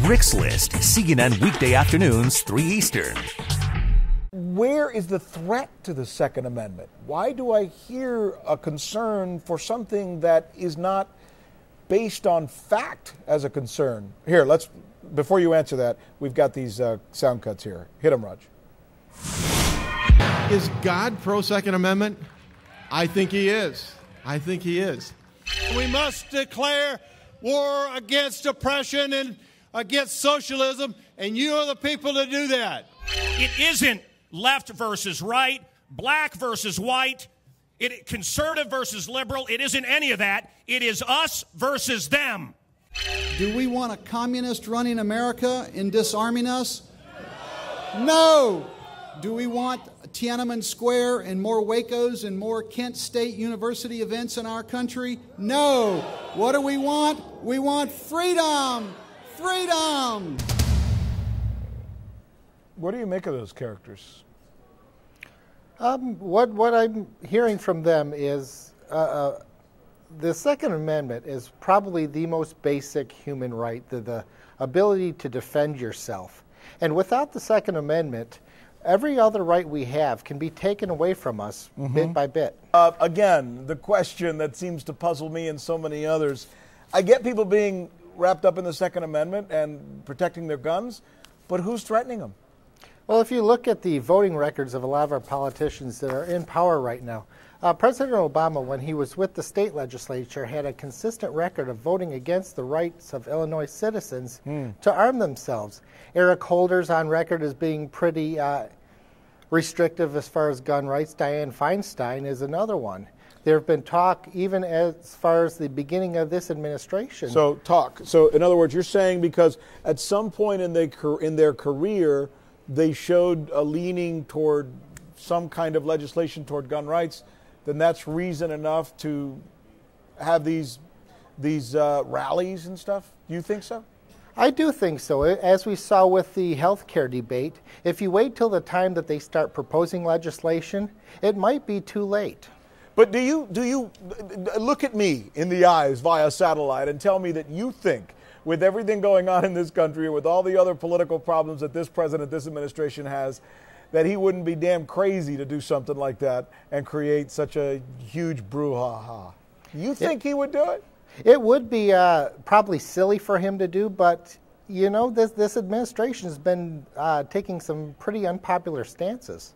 Rick's List, CNN weekday afternoons, 3 Eastern. Where is the threat to the Second Amendment? Why do I hear a concern for something that is not based on fact as a concern? Here, before you answer that, we've got these sound cuts here. Hit them, Raj. Is God pro-Second Amendment? I think he is. I think he is. We must declare war against oppression and against socialism, and you are the people to do that. It isn't left versus right, black versus white, conservative versus liberal. It isn't any of that. It is us versus them. Do we want a communist running America and disarming us? No. Do we want Tiananmen Square and more Wacos and more Kent State University events in our country? No. What do we want? We want freedom. Freedom. What do you make of those characters? What I'm hearing from them is the Second Amendment is probably the most basic human right, the ability to defend yourself. And without the Second Amendment, every other right we have can be taken away from us bit by bit. Again, the question that seems to puzzle me and so many others, I get people being wrapped up in the Second Amendment and protecting their guns, but who's threatening them? Well, if you look at the voting records of a lot of our politicians that are in power right now, President Obama, when he was with the state legislature, had a consistent record of voting against the rights of Illinois citizens to arm themselves. Eric Holder's on record as being pretty restrictive as far as gun rights. Dianne Feinstein is another one. There have been talk even as far as the beginning of this administration. So in other words, you're saying because at some point in their career, they showed a leaning toward some kind of legislation toward gun rights, then that's reason enough to have these rallies and stuff? Do you think so? I do think so. As we saw with the health care debate, if you wait till the time that they start proposing legislation, it might be too late. But do you look at me in the eyes via satellite and tell me that you think, with everything going on in this country, with all the other political problems that this president, this administration has, that he wouldn't be damn crazy to do something like that and create such a huge brouhaha? You think he would do it? It would be probably silly for him to do, but you know, this administration has been taking some pretty unpopular stances.